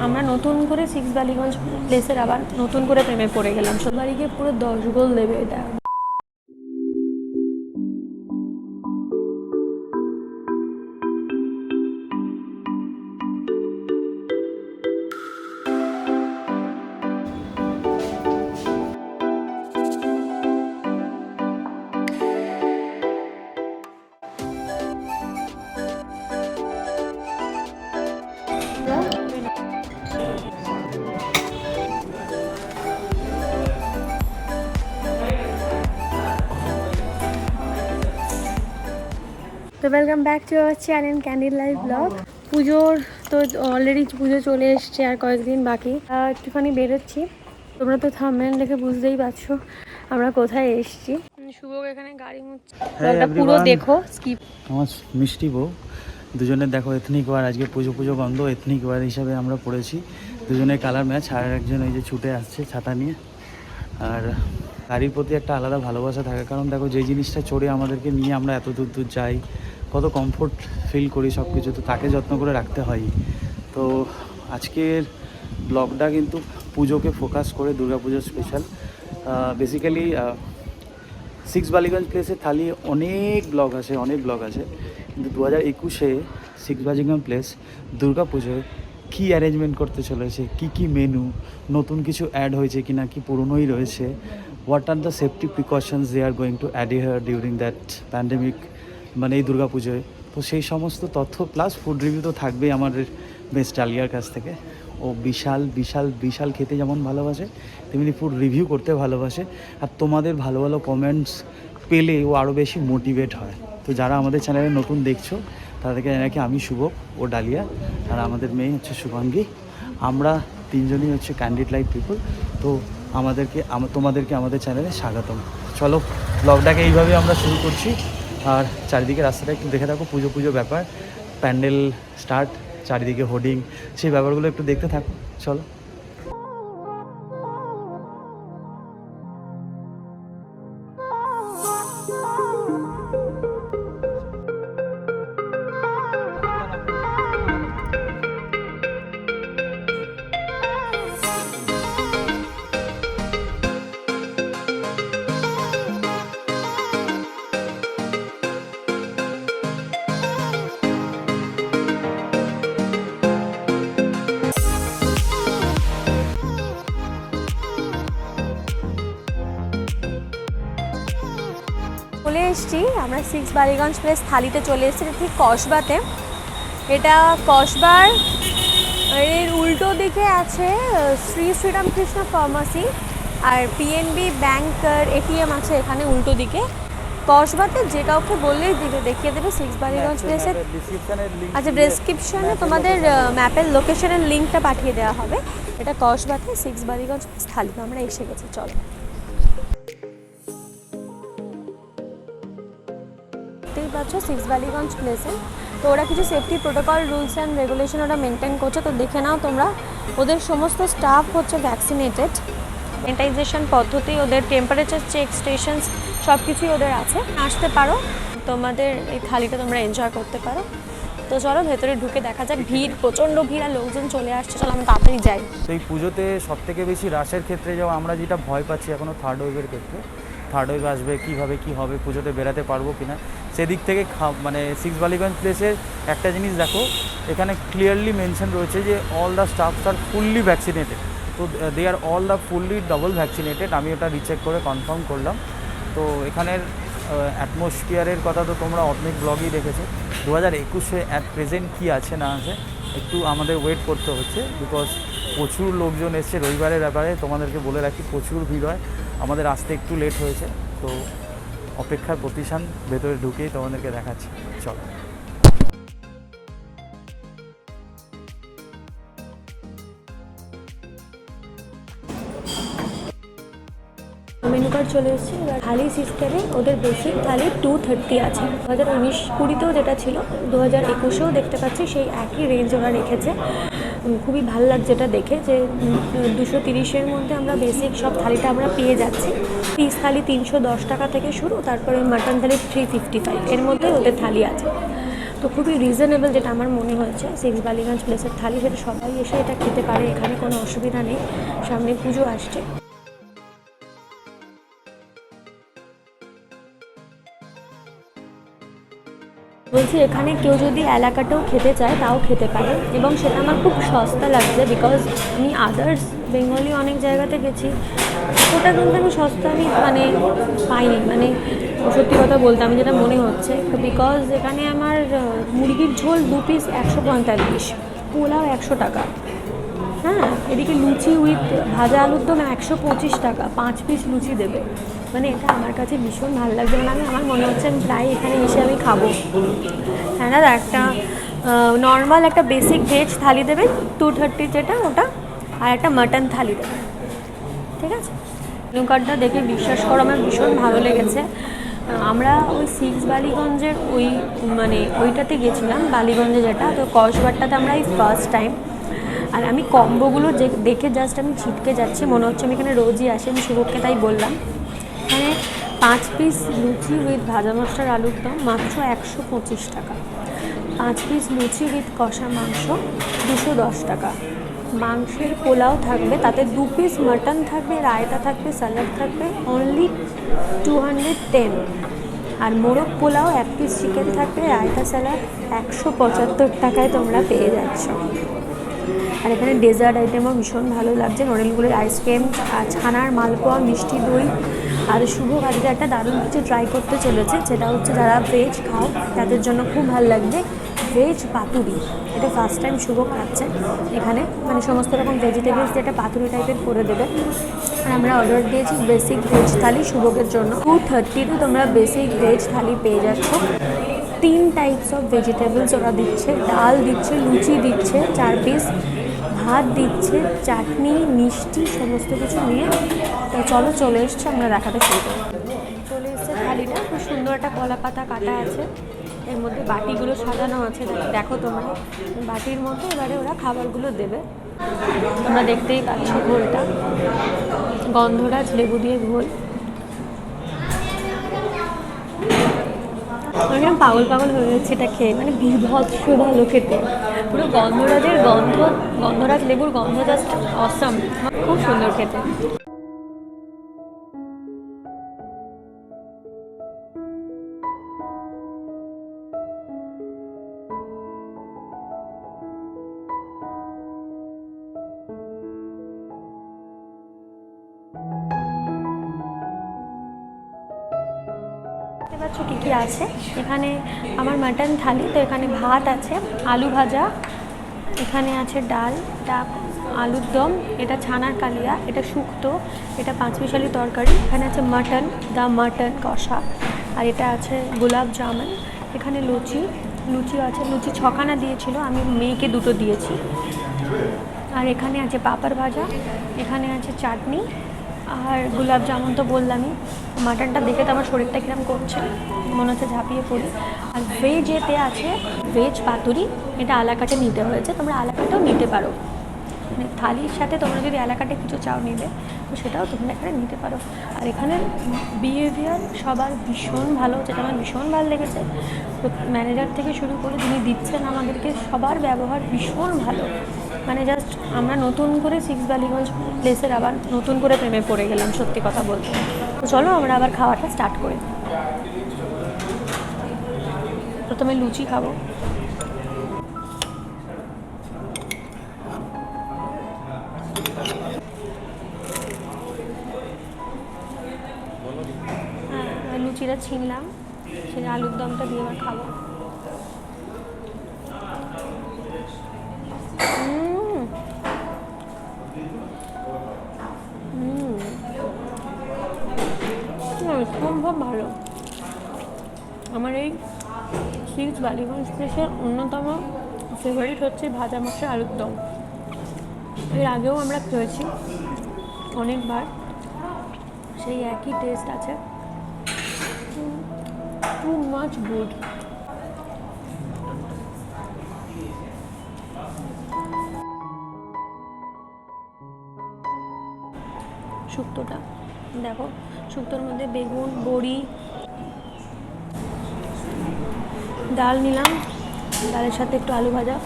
আমরা নতুন করে সিক্স বালিগঞ্জ প্লেসের আবার নতুন করে প্রেমে পড়ে গেলাম। সবাইকে পুরো 10 গোল দেবে এটা। তো welcome back to our channel candle live vlog. পুজোর তো অলরেডি পুজো চলে এসছে, আর কয়েকদিন বাকি। একটুখানি বেরোচ্ছি, তোমরা তো থাম্বনেল দেখে বুঝতেই পারছো আমরা কোথায় এসেছি। শুভ এখানে গাড়ি মুছছে, পুরো দেখো স্কিপ। আমার মিষ্টি বউ দুজনের দেখো এথনিক ওয়ার, আজকে পুজো গন্ধ এথনিক ওয়ার হিসাবে আমরা পড়েছি। দুজনের কালার ম্যাচ, আর একজন ওই যে ছুটে আসছে ছাতা নিয়ে। আর গাড়ির প্রতি একটা আলাদা ভালোবাসা থাকে, কারণ দেখো যে জিনিসটা চড়ে আমাদেরকে নিয়ে আমরা এত দূর যাই, কত কমফোর্ট ফিল করি সব কিছু, তো তাকে যত্ন করে রাখতে হয়। তো আজকের ব্লগটা কিন্তু পুজোকে ফোকাস করে, Durga Puja special. Basically six Ballygunge প্লেসে থালি অনেক ব্লগ আছে, কিন্তু 2021-এ সিক্স বালিগঞ্জ প্লেস দুর্গাপুজোয় কী অ্যারেঞ্জমেন্ট করতে চলেছে, কী মেনু, নতুন কিছু অ্যাড হয়েছে কি না, কি পুরনোই রয়েছে, what are the safety precautions they are going to add here during that pandemic, মানে এই দুর্গাপুজোয়। তো সেই সমস্ত তথ্য প্লাস ফুড রিভিউ তো থাকবেই আমাদের বেশ ডালিয়ার কাছ থেকে। ও বিশাল খেতে যেমন ভালোবাসে, তেমনি ফুড রিভিউ করতে ভালোবাসে। আর তোমাদের ভালো কমেন্টস পেলে ও আরও বেশি মোটিভেট হয়। তো যারা আমাদের চ্যানেলে নতুন দেখছো তাদেরকে জানাকি আমি শুভ, ও ডালিয়া, আর আমাদের মেয়ে হচ্ছে শুভাঙ্গী। আমরা তিনজনই হচ্ছে ক্যান্ডিড লাইভ পিপল। তো তোমাদেরকে আমাদের চ্যানেলে স্বাগতম। চলো ব্লগটাকে এইভাবে আমরা শুরু করছি। আর চারিদিকে রাস্তাটা একটু দেখে থাকো, পুজো ব্যাপার, প্যান্ডেল স্টার্ট, চারিদিকে হোর্ডিং, সেই ব্যাপারগুলো একটু দেখতে থাকো। চলো। চলে এসেছি আমরা সিক্স বালিগঞ্জ প্লেস থালিতে চলে এসেছি, ঠিক কসবাতে। এটা কসবার এর উল্টো দিকে আছে শ্রী শ্রীরামকৃষ্ণ ফার্মাসি, আর পিএনবি ব্যাংকের এটিএম আছে এখানে উল্টো দিকে। কসবাতে যে কাউকে বললেই দেখিয়ে দেবে সিক্স বালিগঞ্জ প্লেসের। আচ্ছা, ডেসক্রিপশনে তোমাদের ম্যাপের লোকেশনের লিঙ্কটা পাঠিয়ে দেওয়া হবে। এটা কসবাতে সিক্স বালিগঞ্জ প্লেস থালি, আমরা এসে গেছি। চলো, দেখতেই পাচ্ছ সিক্স বালিগঞ্জ প্লেসে। তো ওরা কিছু safety protocol rules and regulation ওরা মেনটেন করছে, তো দেখে নাও তোমরা। ওদের সমস্ত স্টাফ হচ্ছে ভ্যাকসিনেটেড, স্যানিটাইজেশন পদ্ধতি, ওদের টেম্পারেচার চেক স্টেশনস সব কিছুই ওদের আছে। আসতে পারো, তোমাদের এই থালিটা তোমরা এনজয় করতে পারো। তো চলো ভেতরে ঢুকে দেখা যাক। ভিড়, প্রচণ্ড ভিড়, আর লোকজন চলে আসছে। চলো আমি তাড়াতাড়ি যাই। সেই পুজোতে সবথেকে বেশি রাশের ক্ষেত্রে যাও, আমরা যেটা ভয় পাচ্ছি এখনও থার্ড ওয়েভের ক্ষেত্রে, থার্ড ওয়েভ আসবে কীভাবে কী হবে, পুজোতে বেরাতে পারবো কি না, সেদিক থেকে মানে সিক্স বালিগঞ্জ প্লেসের একটা জিনিস দেখো, এখানে ক্লিয়ারলি মেনশন রয়েছে যে all the staffs are fully vaccinated. তো they are all the fully double vaccinated. আমি ওটা রিচেক করে কনফার্ম করলাম। তো এখানের অ্যাটমসফিয়ারের কথা তো তোমরা অনেক ব্লগই দেখেছো। 2021-এ অ্যাট প্রেজেন্ট কী আছে না আছে একটু আমাদের ওয়েট করতে হচ্ছে, বিকজ প্রচুর লোকজন এসছে রবিবারের ব্যাপারে। তোমাদেরকে বলে রাখি প্রচুর ভিড় হয়, আমাদের আসতে একটু লেট হয়েছে। তো অপেক্ষার প্রতিষ্ঠান, ভেতরে ঢুকেই তোমাদেরকে দেখাচ্ছি। চলো। মেনু কার্ড চলে এসেছে। এবার থালি সিস্টেমে ওদের বেসিক থালি 230 আছে। 2019-20-তেও যেটা ছিল, 2021-এও দেখতে পাচ্ছি সেই একই রেঞ্জ ওরা রেখেছে। খুবই ভালো লাগছে এটা দেখে, যে 230-এর মধ্যে আমরা বেসিক সব থালিটা আমরা পেয়ে যাচ্ছি। পিস থালি 310 টাকা থেকে শুরু, তারপরে মাটন থালি 355, এর মধ্যে ওদের থালি আছে। তো খুবই রিজনেবল যেটা আমার মনে হয়েছে সিক্স বালিগঞ্জ প্লেসের থালি, সেটা সবাই এসে এটা খেতে পারে, এখানে কোনো অসুবিধা নেই। সামনে পুজো আসছে। বলছি এখানে কেউ যদি এলাকাটাও খেতে চায় তাও খেতে পারে, এবং সেটা আমার খুব সস্তা লাগছে, বিকজ আমি আদার্স বেঙ্গলি অনেক জায়গাতে গেছি, ওটা কিন্তু আমি সস্তা মানে পাইনি, মানে সত্যি কথা বলতে আমি যেটা মনে হচ্ছে, বিকজ এখানে আমার মুরগির ঝোল 2 পিস 145, পোলাও 100 টাকা, হ্যাঁ, এদিকে লুচি উইথ ভাজা আলুর দম 125 টাকা, 5 পিস লুচি দেবে। মানে এটা আমার কাছে ভীষণ ভালো লাগছে, মানে আমার মনে হচ্ছে আমি প্রায় এখানে এসে আমি খাবো। হ্যাঁ দাদা, একটা নর্মাল একটা বেসিক ভেজ থালি দেবেন 230 যেটা ওটা, আর একটা মাটন থালি দেবেন, ঠিক আছে? মেনু কার্ডটা দেখে বিশ্বাস করো আমার ভীষণ ভালো লেগেছে। আমরা ওই সিক্স বালিগঞ্জের মানে ওইটাতে গেছিলাম, বালিগঞ্জে যেটা, তো কসবারটাতে আমরা এই ফার্স্ট টাইম। আর আমি কম্বোগুলো দেখে জাস্ট আমি ছিটকে যাচ্ছি, মনে হচ্ছে আমি এখানে রোজই আসি, আমি শুভকে তাই বললাম। এখানে 5 পিস লুচি উইথ ভাজা মশলার আলুর দম মাত্র 125 টাকা, 5 পিস লুচি উইথ কষা মাংস 210 টাকা, মাংসের পোলাও থাকবে, তাতে 2 পিস মাটন থাকবে, রায়তা থাকবে, স্যালাড থাকবে, অনলি 210। আর মোরগ পোলাও 1 পিস চিকেন থাকবে, রায়তা স্যালাড 175 টাকায় তোমরা পেয়ে যাচ্ছ। আর এখানে ডেজার্ট আইটেমও ভীষণ ভালো লাগছে, নড়েলগুলির আইসক্রিম, আর ছানার মালপোয়া, মিষ্টি দই। আর শুভ আজকে একটা দারুণ কিছু ট্রাই করতে চলেছে, সেটা হচ্ছে যারা ভেজ খাও তাদের জন্য খুব ভালো লাগবে, ভেজ পাতুরি। এটা ফার্স্ট টাইম শুভ খাচ্ছে এখানে, মানে সমস্ত রকম ভেজিটেবলস যেটা পাতুরি টাইপের করে দেবে। আর আমরা অর্ডার দিয়েছি বেসিক ভেজ থালি শুভকের জন্য, 230-তে তোমরা বেসিক ভেজ থালি পেয়ে যাচ্ছ। 3 টাইপস অফ ভেজিটেবলস ওরা দিচ্ছে, ডাল দিচ্ছে, লুচি দিচ্ছে 4 পিস, ভাত দিচ্ছে, চাটনি, মিষ্টি, সমস্ত কিছু নিয়ে। তো চলো, চলে এসছে, আমরা দেখাতে শুরু করি। চলে এসছে থালিটা, খুব সুন্দর একটা কলা পাতা কাটা আছে, এর মধ্যে বাটিগুলো সাজানো আছে, দেখো তোমরা বাটির মধ্যে এবারে ওরা খাবারগুলো দেবে। তোমরা দেখতেই পাচ্ছ ঘোলটা, গন্ধরাজ লেবু দিয়ে ঘোল, একদম পাগল পাগল হয়ে যাচ্ছে এটা খেয়ে, মানে বিভৎস ভালো খেতে, পুরো গন্ধরাজ লেবুর গন্ধ জাস্ট অসাম, খুব সুন্দর খেতে। দেখতে পাচ্ছ কী কী আছে এখানে, আমার মাটন থালি, তো এখানে ভাত আছে, আলু ভাজা, এখানে আছে ডাল, ডাব, আলুর দম, এটা ছানার কালিয়া, এটা শুক্তো, এটা 5 পিসালি তরকারি, এখানে আছে মাটন, মাটন কষা, আর এটা আছে গোলাপ জামুন, এখানে লুচি আছে, লুচি 6খানা দিয়েছিল, আমি মেয়েকে 2টো দিয়েছি, আর এখানে আছে পাঁপড় ভাজা, এখানে আছে চাটনি, আর গোলাপ জামুন তো বললামই। মাটনটা দেখে তো আমার শরীরটা কিরম করছে, মনে হচ্ছে ঝাঁপিয়ে পড়ি। আর ভেজেতে আছে ভেজ পাতুরি, এটা আলাকাটে নিতে হয়েছে, তোমরা আলাকাটেও নিতে পারো, মানে থালির সাথে তোমরা যদি এলাকাতে কিছু চাও নিবে তো সেটাও তোমরা এখানে নিতে পারো। আর এখানে বিহেভিয়ার সবার ভীষণ ভালো, যেটা আমার ভীষণ ভালো লেগেছে, ম্যানেজার থেকে শুরু করে যিনি দিচ্ছেন আমাদেরকে, সবার ব্যবহার ভীষণ ভালো, মানে জাস্ট আমরা নতুন করে সিক্স বালিগঞ্জ প্লেসের আবার নতুন করে প্রেমে পড়ে গেলাম, সত্যি কথা বলতে। তো চলো আমরা আবার খাওয়াটা স্টার্ট করি। প্রথমে লুচি খাবো, হ্যাঁ লুচিটা ছিনলাম, সেটা আলুর দমটা দিয়ে আবার খাবো। সম্ভব ভালো। আমার এই সিক্স বালিগঞ্জ প্লেসের অন্যতম ফেভারিট হচ্ছে ভাজা মশলা আলুর দম। এর আগেও আমরা খেয়েছি অনেকবার, সেই একই টেস্ট আছে, টু মাচ গুড। শুক্তোটা দেখো, শুক্তোর মধ্যে বেগুন, বড়ি, ডাল নিলাম, ডালের সাথে একটু আলু ভাজা।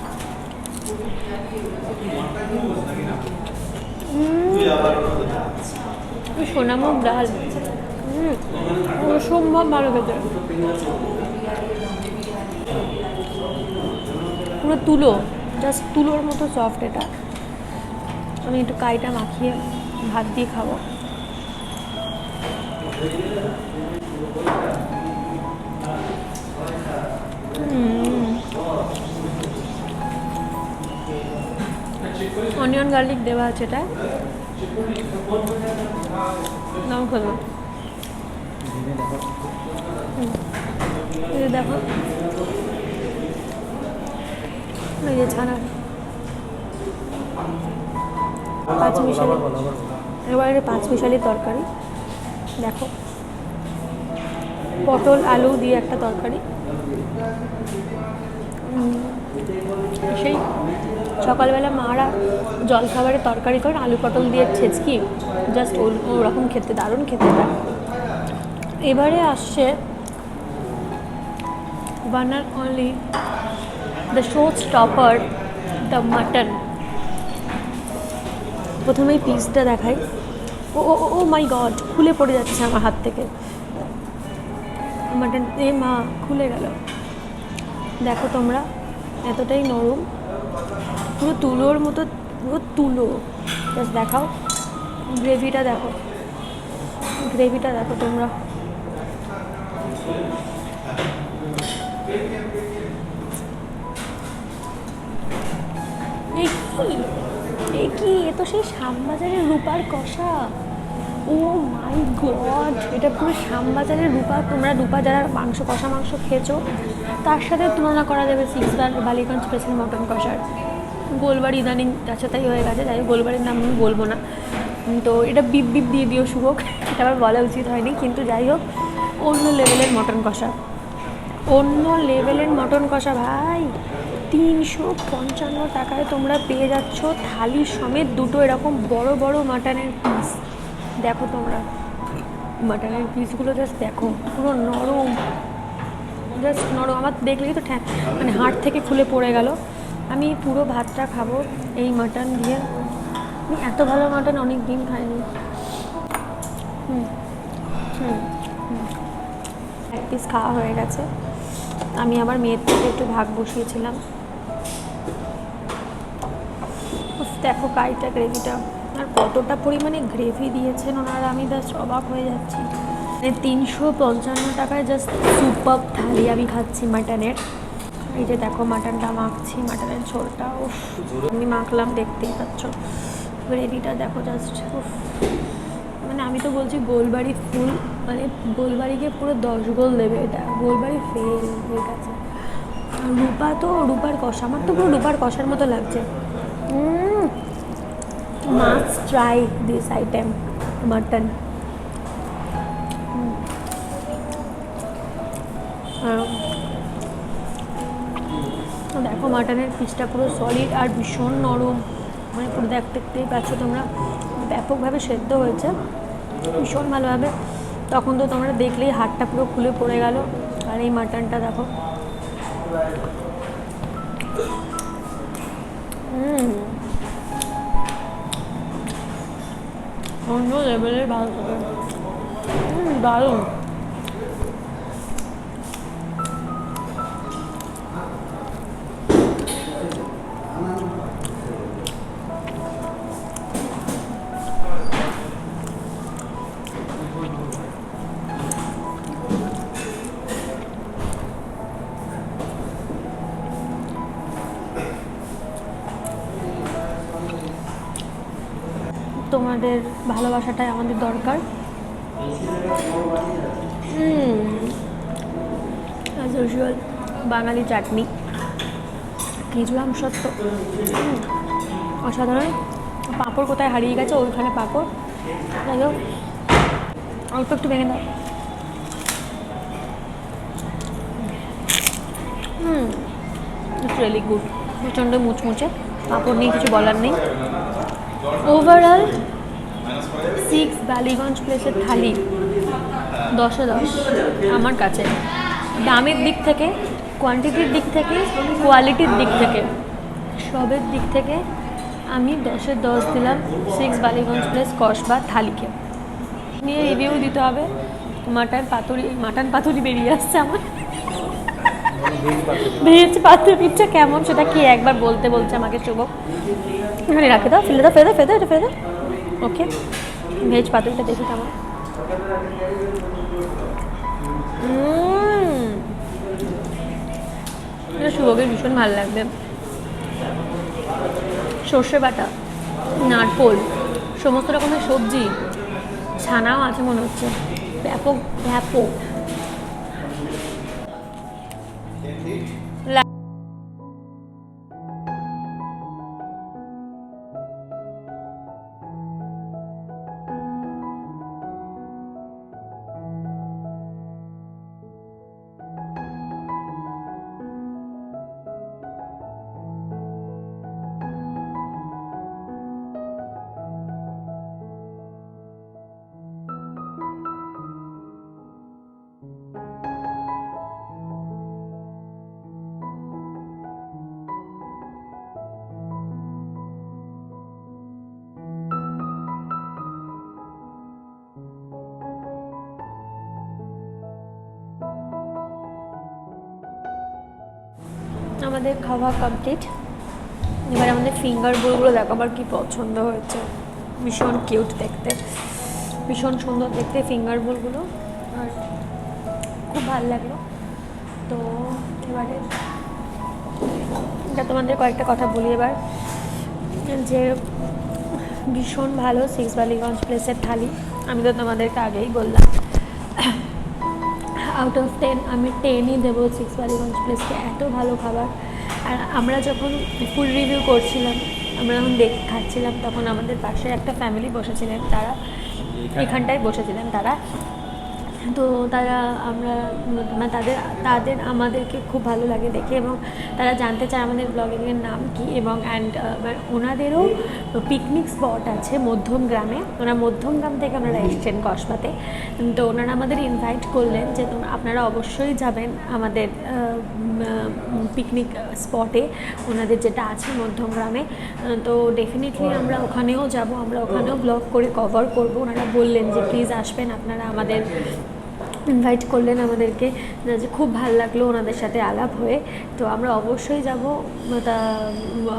সোনামুখ ডাল অসম্ভব ভালো খেতে, পুরো তুলো, জাস্ট তুলোর মতো সফট এটা। আমি একটু কাইটা মাখিয়ে ভাত দিয়ে খাবো। অনিয়ন গার্লিক দেওয়া আছে এটা, নাম খোলো। দেখো এই যে ছানা পাঁচমিশালি, এবারে পাঁচমিশালি তরকারি। দেখো পটল আলু দিয়ে একটা তরকারি, সেই সকালবেলা মারা জলখাবারে তরকারি করেন আলু পটল দিয়ে ছেঁচকি, জাস্ট ওরকম খেতে দারুণ খেতে পারে। এবারে আসছে one and only the showstopper, the mutton. প্রথমেই পিসটা দেখাই। ও ও ও মাই গড, খুলে পড়ে যাচ্ছে আমার হাত থেকে মাটন। এ মা, খুলে গেল। দেখো তোমরা, এতটাই নরম, পুরো তুলোর মতো, পুরো তুলো। জাস্ট দেখাও গ্রেভিটা, দেখো গ্রেভিটা দেখো তোমরা। এ তো সেই শ্যামবাজারের রূপার কষা। ও মাই গড, এটা পুরো শ্যামবাজারের রূপা। তোমরা রূপা যারা মাংস কষা মাংস খেয়েছো তার সাথে তুলনা করা যাবে সিক্স বালিগঞ্জ স্পেশাল মটন কষার। গোলবাড়ি ইদানিং আচ্ছা তাই হয়ে গেছে, যাই গোলবাড়ির নাম আমি বলবো না। তো এটা বিপ বিপ দিয়ে দিও শুভক, এটা আবার বলা উচিত হয়নি, কিন্তু যাই হোক অন্য লেভেলের মটন কষা, অন্য লেভেলের মটন কষা ভাই। 355 টাকায় তোমরা পেয়ে যাচ্ছ থালি সমেত দুটো এরকম বড় বড় মাটনের পিস। দেখো তোমরা মাটনের পিসগুলো, জাস্ট দেখো পুরো নরম, জাস্ট নরম। আমার দেখলেই তো মানে হাড় থেকে খুলে পড়ে গেল। আমি পুরো ভাতটা খাবো এই মাটন দিয়ে। আমি এত ভালো মাটন অনেক দিন খাইনি। এক পিস খাওয়া হয়ে গেছে। আমি আমার মেয়ের থেকে একটু ভাগ বসিয়েছিলাম। দেখো কাইটা গ্রেভিটা, আর কতটা পরিমাণে গ্রেভি দিয়েছেন ওনারা, আমি জাস্ট অবাক হয়ে যাচ্ছি। 355 টাকায় জাস্ট সুপার থালি আমি খাচ্ছি মাটনের। এই যে দেখো মাটনটা মাখছি, মাটনের ঝোলটা আমি মাখলাম, দেখতেই পাচ্ছ। গ্রেভিটা দেখো জাস্ট, মানে আমি তো বলছি গোলবাড়ি ফুল, মানে গোলবাড়িকে পুরো 10 গোল দেবে এটা। গোলবাড়ি ফেল হয়ে গেছে। রূপা তো রূপার কষা, আমার তো পুরো রূপার কষার মতো লাগছে। Must try this item mutton. দেখো মাটনের পিসটা পুরো সলিড আর ভীষণ নরম, মানে পুরো দেখতেই পাচ্ছ তোমরা, ব্যাপকভাবে সেদ্ধ হয়েছে ভীষণ ভালোভাবে। তখন তো তোমরা দেখলেই হাড়টা পুরো খুলে পড়ে গেল। আর এই মাটনটা দেখো, অন্য লেভেলের ভালো দারুণ। তোমাদের ভালোবাসাটাই আমাদের দরকার। অ্যাজ ইউজুয়াল বাঙালি চাটনি, কিছু আমসত্ব অসাধারণ। পাঁপড় কোথায় হারিয়ে গেছে, ওইখানে পাঁপড়। যাই হোক অল্প একটু ভেঙে দাও। ইটস রিয়েলি গুড, প্রচণ্ড মুচমুচে, পাঁপড় নিয়ে কিছু বলার নেই। ওভারঅল 6 বালিগঞ্জ প্লেসের থালি 10-এ 10 আমার কাছে। দামের দিক থেকে, কোয়ান্টিটির দিক থেকে, কোয়ালিটির দিক থেকে, সবের দিক থেকে আমি 10-এর 10 দিলাম সিক্স বালিগঞ্জ প্লেস কসবা থালিকে। নিয়ে রিভিউ দিতে হবে। মাটন পাতুরি বেরিয়ে আসছে আমার। ভেজ পাতুরিটা কেমন সেটা কি একবার বলছে আমাকে শুভ। এখানে রাখে দাও, ফেলে দাও। ওকে, ভেজ পাতুরিটা দেখি কেমন। এটা শুভকের ভীষণ ভালো লাগবে। সর্ষে বাটা, নারকোল, সমস্ত রকমের সবজি, ছানাও আছে মনে হচ্ছে, ব্যাপক। আমাদের খাওয়া কমপ্লিট। এবার আমাদের ফিঙ্গার বোলগুলো দেখো আমার কি পছন্দ হয়েছে, ভীষণ কিউট দেখতে, ভীষণ সুন্দর দেখতে ফিঙ্গার বোলগুলো, আর খুব ভালো লাগলো। তো এবারে এটা তোমাদের কয়েকটা কথা বলি এবার, যে ভীষণ ভালো সিক্স বালিগঞ্জ প্লেসের থালি। আমি তো তোমাদেরকে আগেই বললাম আউট অফ 10 আমি 10ই দেবো সিক্স বালিগঞ্জ প্লেসকে, এত ভালো খাবার। আর আমরা যখন ফুল রিভিউ করছিলাম, আমরা যখন খাচ্ছিলাম, তখন আমাদের পাশে একটা ফ্যামিলি বসেছিলেন, তারা এখানটায় বসেছিলেন তারা। তো তাদের আমাদেরকে খুব ভালো লাগে দেখে, এবং তারা জানতে চায় আমাদের ব্লগিংয়ের নাম কি, এবং ওনাদেরও পিকনিক স্পট আছে মধ্যমগ্রামে। মধ্যমগ্রাম থেকে ওনারা এসছেন কসবাতে। তো ওনারা আমাদের ইনভাইট করলেন যে আপনারা অবশ্যই যাবেন আমাদের পিকনিক স্পটে, ওনাদের যেটা আছে মধ্যমগ্রামে। তো ডেফিনেটলি আমরা ওখানেও যাব, আমরা ওখানেও ব্লগ করে কভার করব। ওনারা বললেন যে প্লিজ আসবেন আপনারা, আমাদের ইনভাইট করলেন আমাদেরকে, যে খুব ভালো লাগলো ওনাদের সাথে আলাপ হয়ে। তো আমরা অবশ্যই যাব,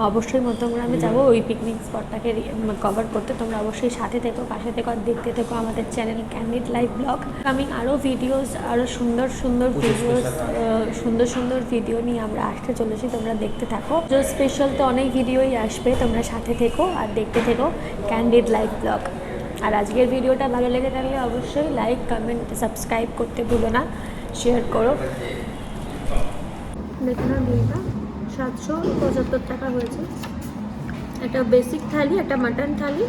অবশ্যই মধ্যমগ্রামে যাব ওই পিকনিক স্পটটাকে কভার করতে। তোমরা অবশ্যই সাথে থেকো, পাশে থেকো, আর দেখতে থেকো আমাদের চ্যানেল ক্যান্ডিড লাইভ ব্লগ। আমি আরও ভিডিওস, আরও সুন্দর সুন্দর ভিডিও নিয়ে আমরা আসতে চলেছি, তোমরা দেখতে থাকো। তো স্পেশাল তো অনেক ভিডিওই আসবে, তোমরা সাথে থেকো আর দেখতে থেকো ক্যান্ডিড লাইভ ব্লগ। আর আজকের ভিডিওটা ভালো লেগে থাকলে অবশ্যই লাইক, কমেন্ট, সাবস্ক্রাইব করতে ভুলো না, শেয়ার করো। দেখুন বিলটা 775 টাকা হয়েছে। একটা বেসিক থালি, একটা মাটন থালি,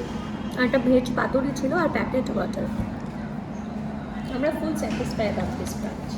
আর একটা ভেজ পাতুরি ছিল, আর প্যাকেট ওয়াটার। আমরা ফুল স্যাটিসফাইড অফ দিস ব্রাঞ্চ।